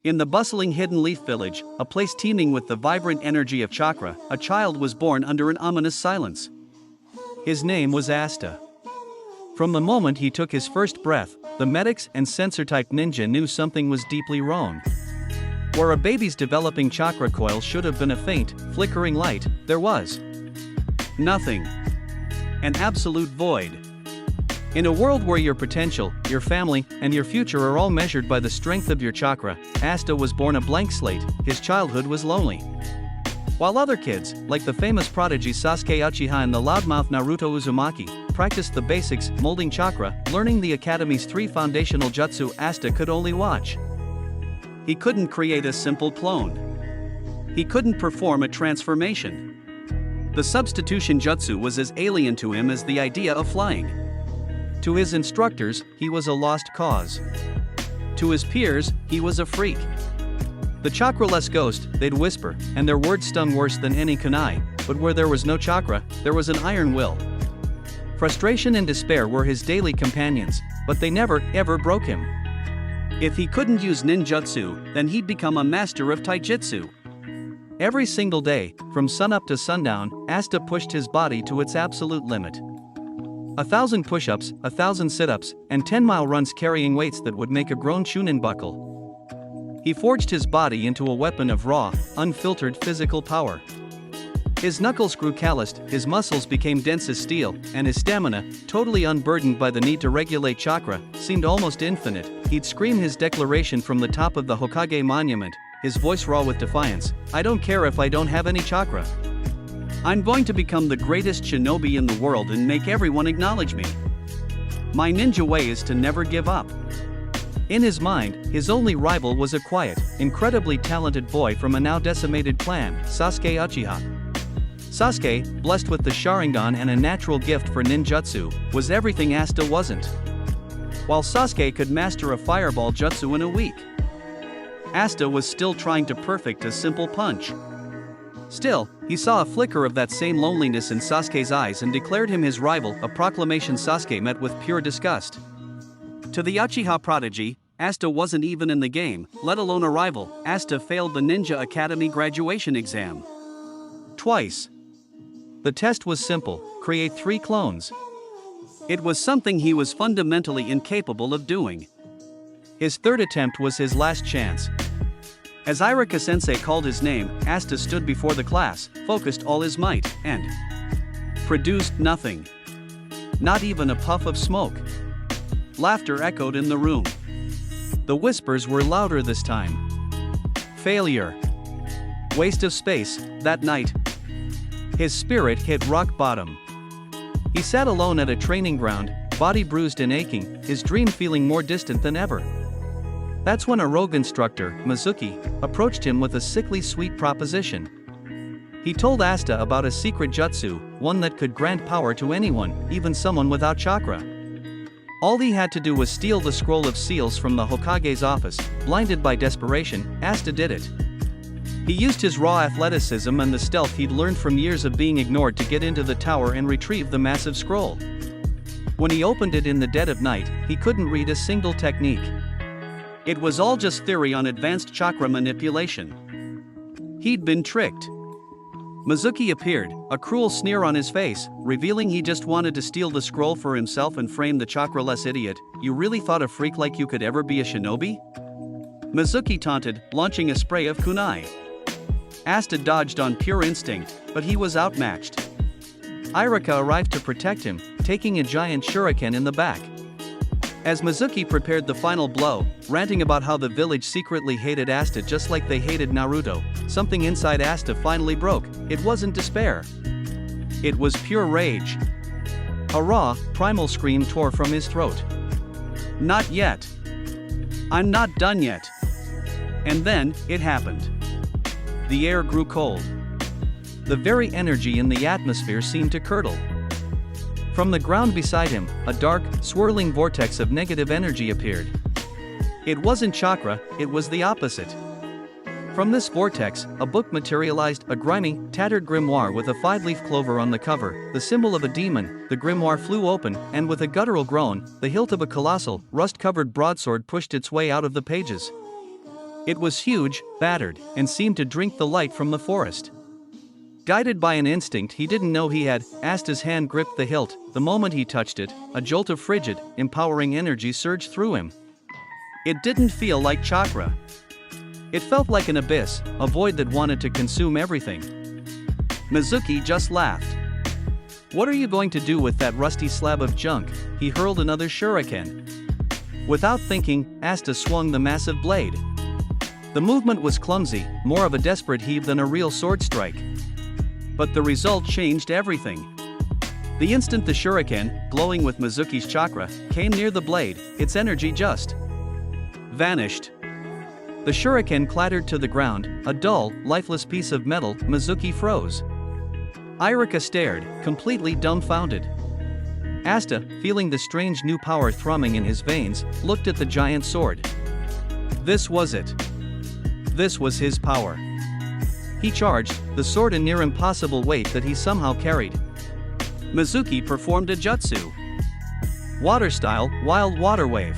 In the bustling Hidden Leaf Village, a place teeming with the vibrant energy of chakra, a child was born under an ominous silence. His name was Asta. From the moment he took his first breath, the medics and sensor-type ninja knew something was deeply wrong. Where a baby's developing chakra coil should have been a faint, flickering light, there was nothing. An absolute void. In a world where your potential, your family, and your future are all measured by the strength of your chakra, Asta was born a blank slate. His childhood was lonely. While other kids, like the famous prodigy Sasuke Uchiha and the loudmouth Naruto Uzumaki, practiced the basics, molding chakra, learning the academy's 3 foundational jutsu, Asta could only watch. He couldn't create a simple clone. He couldn't perform a transformation. The substitution jutsu was as alien to him as the idea of flying. To his instructors, he was a lost cause. To his peers, he was a freak. The chakra-less ghost, they'd whisper, and their words stung worse than any kunai, but where there was no chakra, there was an iron will. Frustration and despair were his daily companions, but they never, ever broke him. If he couldn't use ninjutsu, then he'd become a master of taijutsu. Every single day, from sunup to sundown, Asta pushed his body to its absolute limit. 1,000 push-ups, 1,000 sit-ups, and 10-mile runs carrying weights that would make a grown chunin buckle. He forged his body into a weapon of raw, unfiltered physical power. His knuckles grew calloused, his muscles became dense as steel, and his stamina, totally unburdened by the need to regulate chakra, seemed almost infinite. He'd scream his declaration from the top of the Hokage monument, his voice raw with defiance, "I don't care if I don't have any chakra. I'm going to become the greatest shinobi in the world and make everyone acknowledge me. My ninja way is to never give up." In his mind, his only rival was a quiet, incredibly talented boy from a now decimated clan, Sasuke Uchiha. Sasuke, blessed with the Sharingan and a natural gift for ninjutsu, was everything Asta wasn't. While Sasuke could master a fireball jutsu in a week, Asta was still trying to perfect a simple punch. Still, he saw a flicker of that same loneliness in Sasuke's eyes and declared him his rival, a proclamation Sasuke met with pure disgust. To the Uchiha prodigy, Asta wasn't even in the game, let alone a rival. Asta failed the Ninja Academy graduation exam twice. The test was simple: create 3 clones. It was something he was fundamentally incapable of doing. His third attempt was his last chance. As Irika-sensei called his name, Asta stood before the class, focused all his might, and produced nothing. Not even a puff of smoke. Laughter echoed in the room. The whispers were louder this time. Failure. Waste of space. That night, his spirit hit rock bottom. He sat alone at a training ground, body bruised and aching, his dream feeling more distant than ever. That's when a rogue instructor, Mizuki, approached him with a sickly sweet proposition. He told Asta about a secret jutsu, one that could grant power to anyone, even someone without chakra. All he had to do was steal the scroll of seals from the Hokage's office. Blinded by desperation, Asta did it. He used his raw athleticism and the stealth he'd learned from years of being ignored to get into the tower and retrieve the massive scroll. When he opened it in the dead of night, he couldn't read a single technique. It was all just theory on advanced chakra manipulation. He'd been tricked. Mizuki appeared, a cruel sneer on his face, revealing he just wanted to steal the scroll for himself and frame the chakra-less idiot. "You really thought a freak like you could ever be a shinobi?" Mizuki taunted, launching a spray of kunai. Asta dodged on pure instinct, but he was outmatched. Irika arrived to protect him, taking a giant shuriken in the back. As Mizuki prepared the final blow, ranting about how the village secretly hated Asta just like they hated Naruto, something inside Asta finally broke. It wasn't despair. It was pure rage. A raw, primal scream tore from his throat. "Not yet. I'm not done yet." And then, it happened. The air grew cold. The very energy in the atmosphere seemed to curdle. From the ground beside him, a dark, swirling vortex of negative energy appeared. It wasn't chakra, it was the opposite. From this vortex, a book materialized, a grimy, tattered grimoire with a 5-leaf clover on the cover, the symbol of a demon. The grimoire flew open, and with a guttural groan, the hilt of a colossal, rust-covered broadsword pushed its way out of the pages. It was huge, battered, and seemed to drink the light from the forest. Guided by an instinct he didn't know he had, Asta's hand gripped the hilt. The moment he touched it, a jolt of frigid, empowering energy surged through him. It didn't feel like chakra. It felt like an abyss, a void that wanted to consume everything. Mizuki just laughed. "What are you going to do with that rusty slab of junk?" He hurled another shuriken. Without thinking, Asta swung the massive blade. The movement was clumsy, more of a desperate heave than a real sword strike. But the result changed everything. The instant the shuriken, glowing with Mizuki's chakra, came near the blade, its energy just vanished. The shuriken clattered to the ground, a dull, lifeless piece of metal. Mizuki froze. Irika stared, completely dumbfounded. Asta, feeling the strange new power thrumming in his veins, looked at the giant sword. This was it. This was his power. He charged, the sword a near impossible weight that he somehow carried. Mizuki performed a jutsu. Water-style, wild water wave.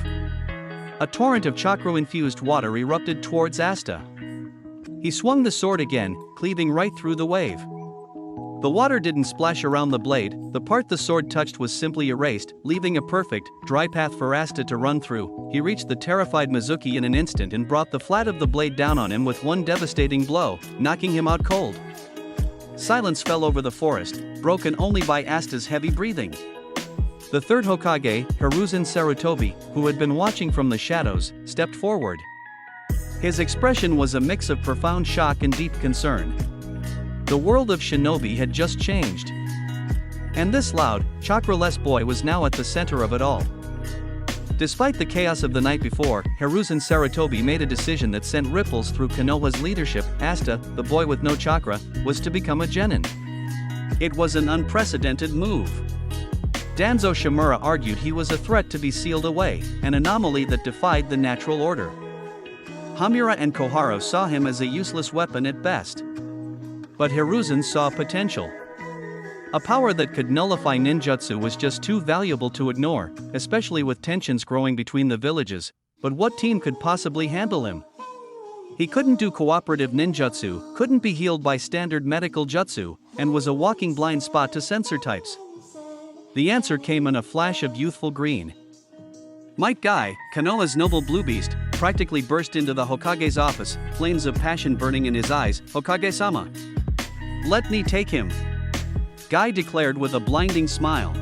A torrent of chakra-infused water erupted towards Asta. He swung the sword again, cleaving right through the wave. The water didn't splash around the blade, the part the sword touched was simply erased, leaving a perfect, dry path for Asta to run through. He reached the terrified Mizuki in an instant and brought the flat of the blade down on him with one devastating blow, knocking him out cold. Silence fell over the forest, broken only by Asta's heavy breathing. The third Hokage, Hiruzen Sarutobi, who had been watching from the shadows, stepped forward. His expression was a mix of profound shock and deep concern. The world of shinobi had just changed. And this loud, chakra-less boy was now at the center of it all. Despite the chaos of the night before, Hiruzen Sarutobi made a decision that sent ripples through Konoha's leadership. Asta, the boy with no chakra, was to become a genin. It was an unprecedented move. Danzo Shimura argued he was a threat to be sealed away, an anomaly that defied the natural order. Hamura and Koharu saw him as a useless weapon at best. But Hiruzen saw potential. A power that could nullify ninjutsu was just too valuable to ignore, especially with tensions growing between the villages. But what team could possibly handle him? He couldn't do cooperative ninjutsu, couldn't be healed by standard medical jutsu, and was a walking blind spot to sensor types. The answer came in a flash of youthful green. Might Guy, Konoha's noble blue beast, practically burst into the Hokage's office, flames of passion burning in his eyes. "Hokage-sama, let me take him," Guy declared with a blinding smile.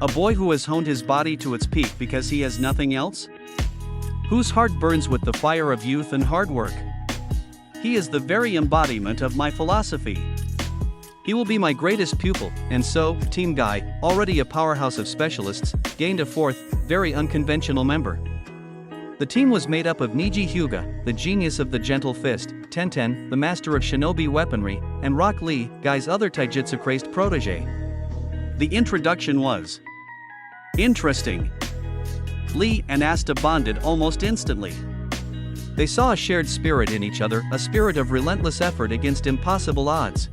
A boy who has honed his body to its peak because he has nothing else? Whose heart burns with the fire of youth and hard work? He is the very embodiment of my philosophy. He will be my greatest pupil. And so, Team Guy, already a powerhouse of specialists, gained a fourth, very unconventional member. The team was made up of Niji Hyuga, the genius of the gentle fist, Tenten, the master of shinobi weaponry, and Rock Lee, Guy's other taijutsu-crazed protege. The introduction was interesting. Lee and Asta bonded almost instantly. They saw a shared spirit in each other, a spirit of relentless effort against impossible odds.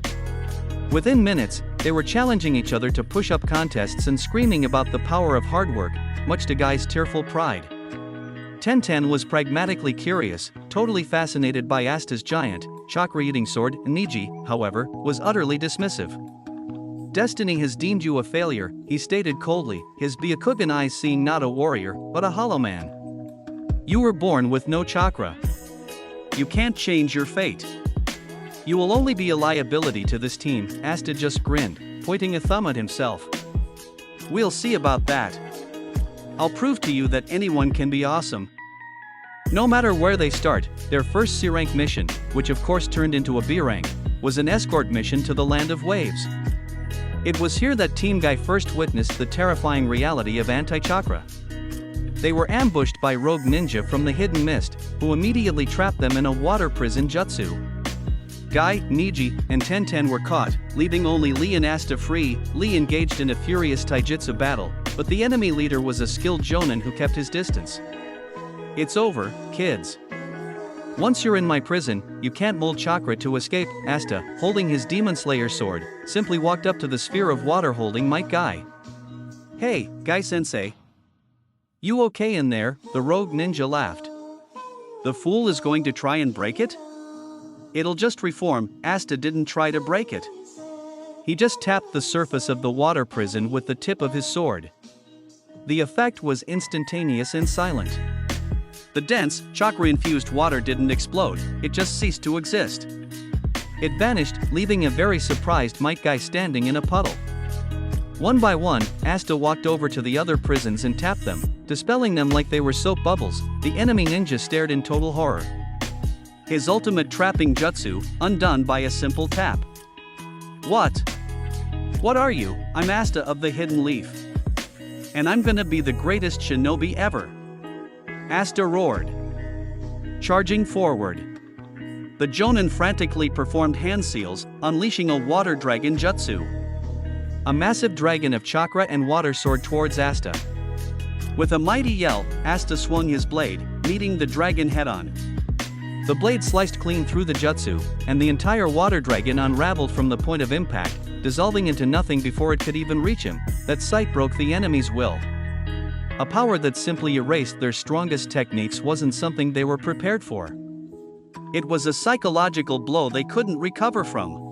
Within minutes, they were challenging each other to push-up contests and screaming about the power of hard work, much to Guy's tearful pride. Tenten was pragmatically curious, totally fascinated by Asta's giant, chakra-eating sword. Niji, however, was utterly dismissive. "Destiny has deemed you a failure," he stated coldly, his Byakugan eyes seeing not a warrior, but a hollow man. "You were born with no chakra. You can't change your fate. You will only be a liability to this team." Asta just grinned, pointing a thumb at himself. "We'll see about that. I'll prove to you that anyone can be awesome." No matter where they start, their first C-rank mission, which of course turned into a B-rank, was an escort mission to the Land of Waves. It was here that Team Guy first witnessed the terrifying reality of anti-chakra. They were ambushed by rogue ninja from the Hidden Mist, who immediately trapped them in a water prison jutsu. Guy, Niji, and Tenten were caught, leaving only Lee and Asta free. Lee engaged in a furious taijutsu battle, but the enemy leader was a skilled jonin who kept his distance. "It's over, kids. Once you're in my prison, you can't mold chakra to escape." Asta, holding his Demon Slayer sword, simply walked up to the sphere of water holding Might Guy. "Hey, Guy-sensei. You okay in there?" The rogue ninja laughed. The fool is going to try and break it? It'll just reform. Asta didn't try to break it. He just tapped the surface of the water prison with the tip of his sword. The effect was instantaneous and silent. The dense, chakra-infused water didn't explode, it just ceased to exist. It vanished, leaving a very surprised Might Guy standing in a puddle. One by one, Asta walked over to the other prisons and tapped them, dispelling them like they were soap bubbles. The enemy ninja stared in total horror. His ultimate trapping jutsu, undone by a simple tap. What? What are you? I'm Asta of the Hidden Leaf. And I'm gonna be the greatest shinobi ever. Asta roared, charging forward. The Jonin frantically performed hand seals, unleashing a water dragon jutsu. A massive dragon of chakra and water soared towards Asta. With a mighty yell, Asta swung his blade, meeting the dragon head-on. The blade sliced clean through the jutsu, and the entire water dragon unraveled from the point of impact, dissolving into nothing before it could even reach him. That sight broke the enemy's will. A power that simply erased their strongest techniques wasn't something they were prepared for. It was a psychological blow they couldn't recover from.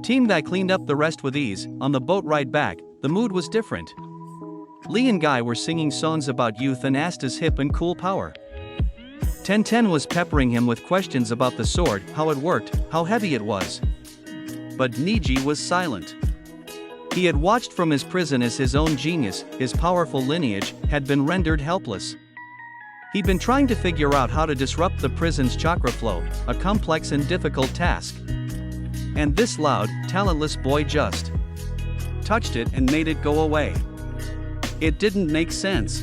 Team Guy cleaned up the rest with ease. On the boat ride back, the mood was different. Lee and Guy were singing songs about youth and Asta's hip and cool power. Ten was peppering him with questions about the sword, how it worked, how heavy it was. But Niji was silent. He had watched from his prison as his own genius, his powerful lineage, had been rendered helpless. He'd been trying to figure out how to disrupt the prison's chakra flow, a complex and difficult task. And this loud, talentless boy just touched it and made it go away. It didn't make sense.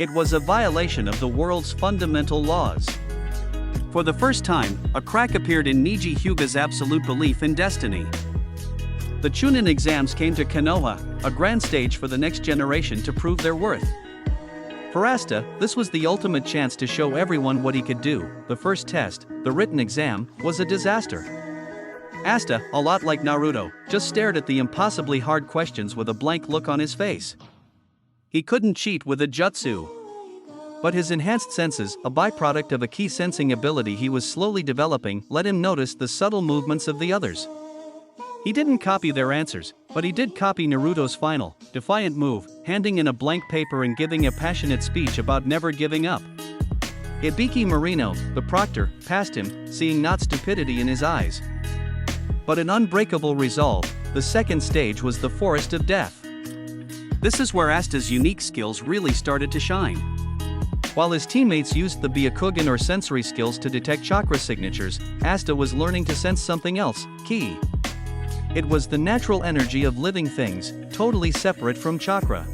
It was a violation of the world's fundamental laws. For the first time, a crack appeared in Niji Hyuga's absolute belief in destiny. The Chunin exams came to Konoha, a grand stage for the next generation to prove their worth. For Asta, this was the ultimate chance to show everyone what he could do. The first test, the written exam, was a disaster. Asta, a lot like Naruto, just stared at the impossibly hard questions with a blank look on his face. He couldn't cheat with a jutsu. But his enhanced senses, a byproduct of a key sensing ability he was slowly developing, let him notice the subtle movements of the others. He didn't copy their answers, but he did copy Naruto's final, defiant move, handing in a blank paper and giving a passionate speech about never giving up. Ibiki Marino, the proctor, passed him, seeing not stupidity in his eyes, but an unbreakable resolve. The second stage was the Forest of Death. This is where Asta's unique skills really started to shine. While his teammates used the Byakugan or sensory skills to detect chakra signatures, Asta was learning to sense something else, ki. It was the natural energy of living things, totally separate from chakra.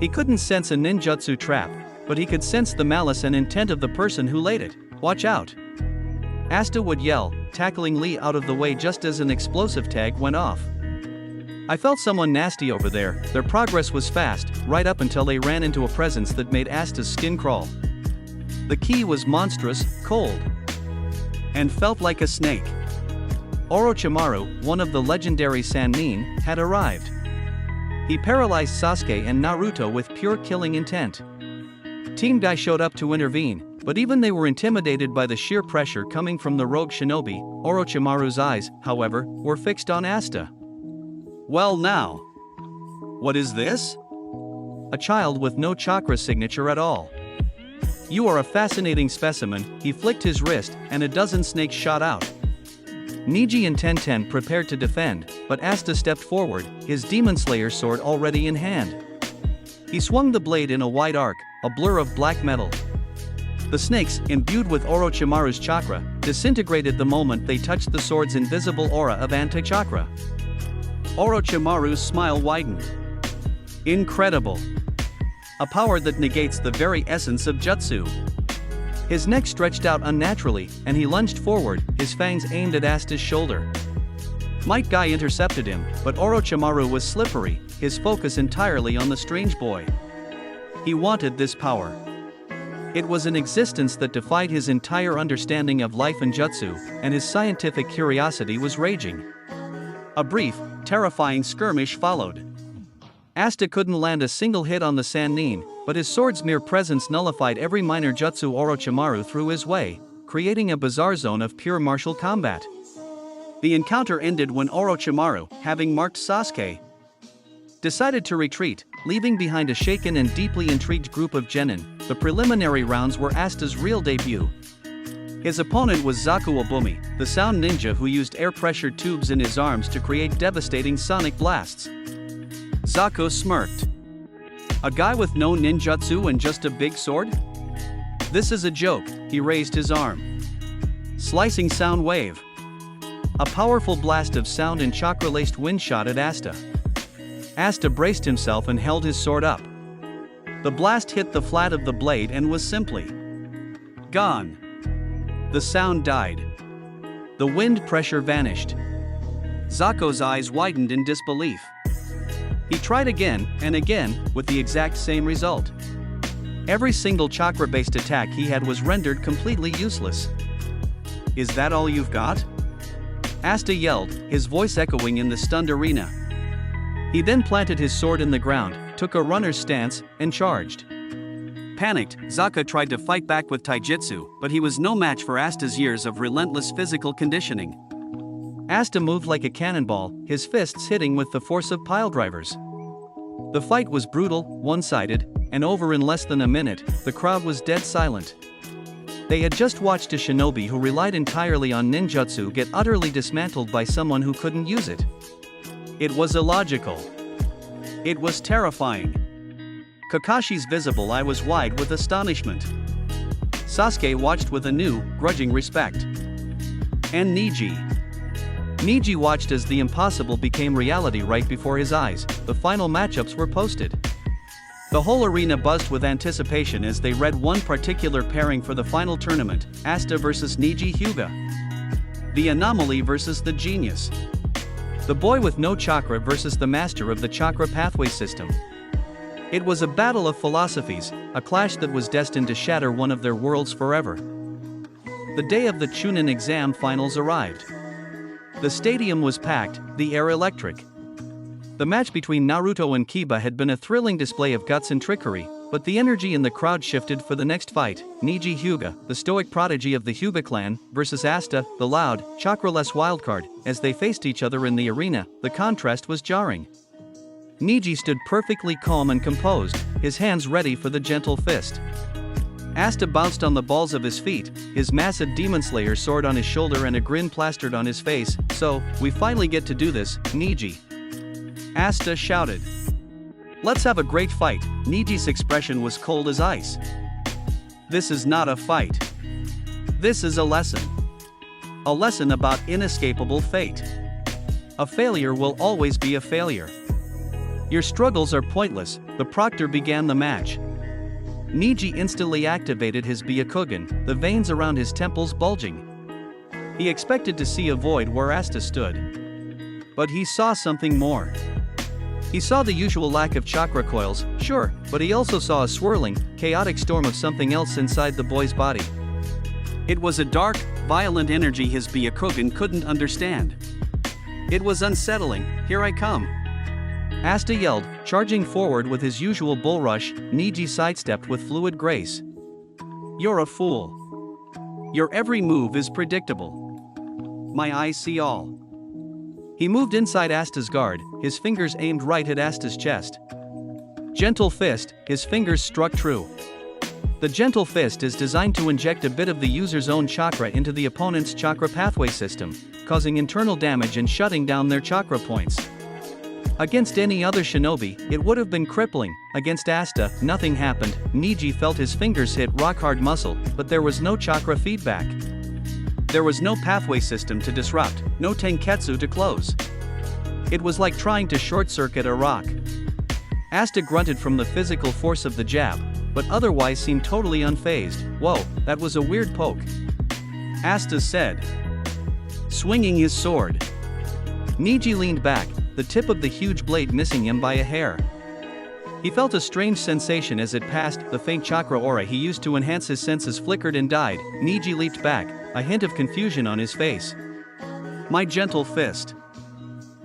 He couldn't sense a ninjutsu trap, but he could sense the malice and intent of the person who laid it. Watch out! Asta would yell, tackling Lee out of the way just as an explosive tag went off. I felt someone nasty over there. Their progress was fast, right up until they ran into a presence that made Asta's skin crawl. The ki was monstrous, cold, and felt like a snake. Orochimaru, one of the legendary Sannin, had arrived. He paralyzed Sasuke and Naruto with pure killing intent. Team Guy showed up to intervene, but even they were intimidated by the sheer pressure coming from the rogue shinobi. Orochimaru's eyes, however, were fixed on Asta. Well now. What is this? A child with no chakra signature at all. You are a fascinating specimen. He flicked his wrist, and a dozen snakes shot out. Niji and Ten prepared to defend, but Asta stepped forward, his Demon Slayer sword already in hand. He swung the blade in a wide arc, a blur of black metal. The snakes, imbued with Orochimaru's chakra, disintegrated the moment they touched the sword's invisible aura of anti-chakra. Orochimaru's smile widened. Incredible. A power that negates the very essence of jutsu. His neck stretched out unnaturally, and he lunged forward, his fangs aimed at Asta's shoulder. Might Guy intercepted him, but Orochimaru was slippery, his focus entirely on the strange boy. He wanted this power. It was an existence that defied his entire understanding of life and jutsu, and his scientific curiosity was raging. A brief, terrifying skirmish followed. Asta couldn't land a single hit on the Sannin, but his sword's mere presence nullified every minor jutsu Orochimaru threw his way, creating a bizarre zone of pure martial combat. The encounter ended when Orochimaru, having marked Sasuke, decided to retreat, leaving behind a shaken and deeply intrigued group of genin. The preliminary rounds were Asta's real debut. His opponent was Zaku Obumi, the sound ninja who used air-pressure tubes in his arms to create devastating sonic blasts. Zaku smirked. A guy with no ninjutsu and just a big sword? This is a joke, he raised his arm. Slicing sound wave. A powerful blast of sound and chakra-laced wind shot at Asta. Asta braced himself and held his sword up. The blast hit the flat of the blade and was simply gone. The sound died. The wind pressure vanished. Zaku's eyes widened in disbelief. He tried again and again, with the exact same result. Every single chakra-based attack he had was rendered completely useless. Is that all you've got? Asta yelled, his voice echoing in the stunned arena. He then planted his sword in the ground, took a runner's stance, and charged. Panicked, Zaku tried to fight back with taijutsu, but he was no match for Asta's years of relentless physical conditioning. Asta moved like a cannonball, his fists hitting with the force of piledrivers. The fight was brutal, one-sided, and over in less than a minute, the crowd was dead silent. They had just watched a shinobi who relied entirely on ninjutsu get utterly dismantled by someone who couldn't use it. It was illogical. It was terrifying. Kakashi's visible eye was wide with astonishment. Sasuke watched with a new, grudging respect. And Neji watched as the impossible became reality right before his eyes. The final matchups were posted. The whole arena buzzed with anticipation as they read one particular pairing for the final tournament, Asta vs Neji Hyuga. The anomaly versus the genius. The boy with no chakra versus the master of the chakra pathway system. It was a battle of philosophies, a clash that was destined to shatter one of their worlds forever. The day of the Chunin exam finals arrived. The stadium was packed, the air electric. The match between Naruto and Kiba had been a thrilling display of guts and trickery, but the energy in the crowd shifted for the next fight. Neji Hyuga, the stoic prodigy of the Hyuga clan, versus Asta, the loud, chakra-less wildcard. As they faced each other in the arena, the contrast was jarring. Neji stood perfectly calm and composed, his hands ready for the gentle fist. Asta bounced on the balls of his feet, his massive Demon Slayer sword on his shoulder and a grin plastered on his face. So, we finally get to do this, Neji. Asta shouted. Let's have a great fight. Neji's expression was cold as ice. This is not a fight. This is a lesson. A lesson about inescapable fate. A failure will always be a failure. Your struggles are pointless. The proctor began the match. Neji instantly activated his Byakugan, the veins around his temples bulging. He expected to see a void where Asta stood. But he saw something more. He saw the usual lack of chakra coils, sure, but he also saw a swirling, chaotic storm of something else inside the boy's body. It was a dark, violent energy his Byakugan couldn't understand. It was unsettling. Here I come. Asta yelled, charging forward with his usual bull rush. Neji sidestepped with fluid grace. You're a fool. Your every move is predictable. My eyes see all. He moved inside Asta's guard, his fingers aimed right at Asta's chest. Gentle fist, his fingers struck true. The gentle fist is designed to inject a bit of the user's own chakra into the opponent's chakra pathway system, causing internal damage and shutting down their chakra points. Against any other shinobi, it would have been crippling. Against Asta, nothing happened. Neji felt his fingers hit rock-hard muscle, but there was no chakra feedback. There was no pathway system to disrupt, no tenketsu to close. It was like trying to short-circuit a rock. Asta grunted from the physical force of the jab, but otherwise seemed totally unfazed. Whoa, that was a weird poke. Asta said, swinging his sword. Neji leaned back, the tip of the huge blade missing him by a hair. He felt a strange sensation as it passed. The faint chakra aura he used to enhance his senses flickered and died. Neji leaped back, a hint of confusion on his face. My gentle fist.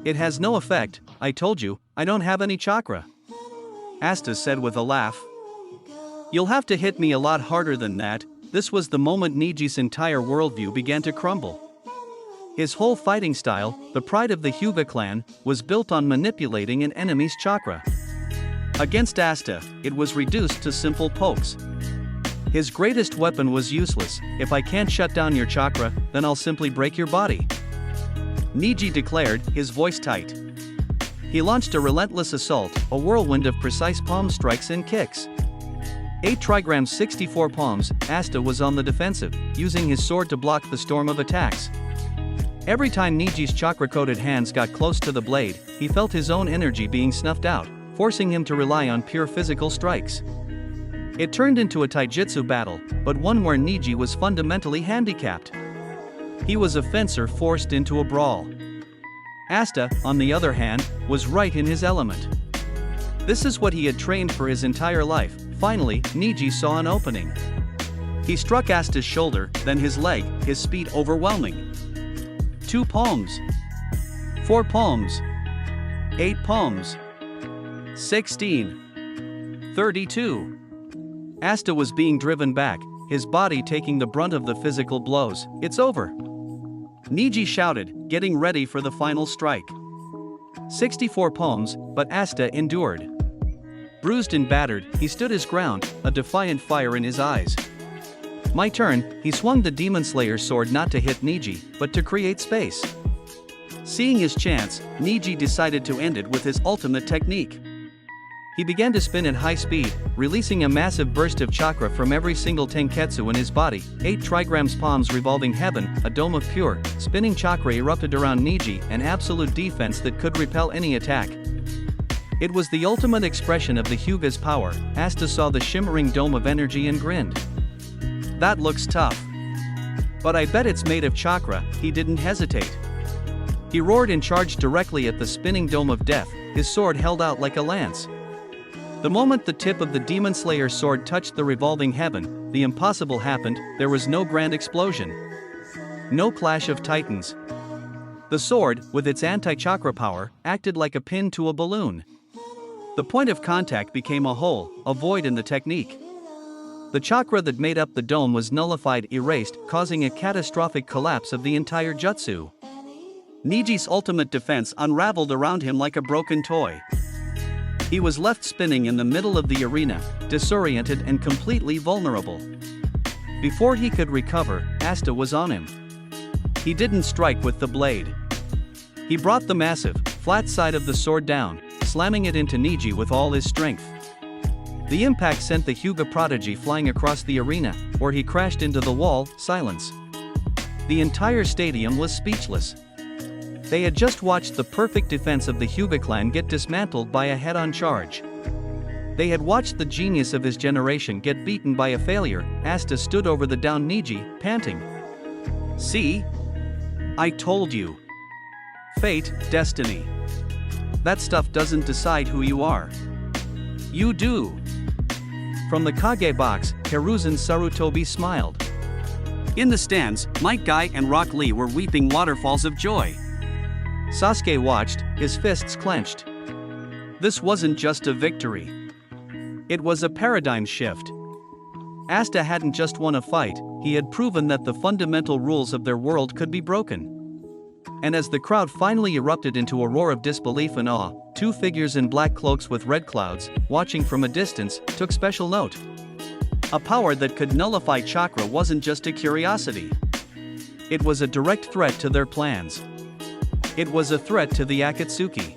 It has no effect. I told you, I don't have any chakra. Asta said with a laugh. You'll have to hit me a lot harder than that. This was the moment Niji's entire worldview began to crumble. His whole fighting style, the pride of the Hyuga clan, was built on manipulating an enemy's chakra. Against Asta, it was reduced to simple pokes. His greatest weapon was useless. If I can't shut down your chakra, then I'll simply break your body, Niji declared, his voice tight. He launched a relentless assault, a whirlwind of precise palm strikes and kicks. 8 trigrams 64 palms, Asta was on the defensive, using his sword to block the storm of attacks. Every time Niji's chakra-coated hands got close to the blade, he felt his own energy being snuffed out, forcing him to rely on pure physical strikes. It turned into a taijutsu battle, but one where Niji was fundamentally handicapped. He was a fencer forced into a brawl. Asta, on the other hand, was right in his element. This is what he had trained for his entire life. Finally, Niji saw an opening. He struck Asta's shoulder, then his leg, his speed overwhelming. 2 palms. 4 palms. 8 palms. 16. 32. Asta was being driven back, his body taking the brunt of the physical blows. It's over, Niji shouted, getting ready for the final strike. 64 palms, but Asta endured. Bruised and battered, he stood his ground, a defiant fire in his eyes. My turn, he swung the Demon Slayer's sword not to hit Niji, but to create space. Seeing his chance, Niji decided to end it with his ultimate technique. He began to spin at high speed, releasing a massive burst of chakra from every single tenketsu in his body. 8 trigrams palms revolving heaven, a dome of pure, spinning chakra erupted around Niji, an absolute defense that could repel any attack. It was the ultimate expression of the Hyuga's power. Asta saw the shimmering dome of energy and grinned. That looks tough. But I bet it's made of chakra. He didn't hesitate. He roared and charged directly at the spinning dome of death, his sword held out like a lance. The moment the tip of the Demon Slayer's sword touched the revolving heaven, the impossible happened. There was no grand explosion. No clash of titans. The sword, with its anti-chakra power, acted like a pin to a balloon. The point of contact became a hole, a void in the technique. The chakra that made up the dome was nullified, erased, causing a catastrophic collapse of the entire jutsu. Niji's ultimate defense unraveled around him like a broken toy. He was left spinning in the middle of the arena, disoriented and completely vulnerable. Before he could recover, Asta was on him. He didn't strike with the blade. He brought the massive, flat side of the sword down, slamming it into Niji with all his strength. The impact sent the Hyuga prodigy flying across the arena, where he crashed into the wall. Silence. The entire stadium was speechless. They had just watched the perfect defense of the Hyuga clan get dismantled by a head-on charge. They had watched the genius of his generation get beaten by a failure. Asta stood over the downed Niji, panting. See? I told you. Fate, destiny. That stuff doesn't decide who you are. You do. From the Kage box, Hiruzen Sarutobi smiled. In the stands, Might Guy and Rock Lee were weeping waterfalls of joy. Sasuke watched, his fists clenched. This wasn't just a victory. It was a paradigm shift. Asta hadn't just won a fight, he had proven that the fundamental rules of their world could be broken. And as the crowd finally erupted into a roar of disbelief and awe, 2 figures in black cloaks with red clouds, watching from a distance, took special note. A power that could nullify chakra wasn't just a curiosity. It was a direct threat to their plans. It was a threat to the Akatsuki.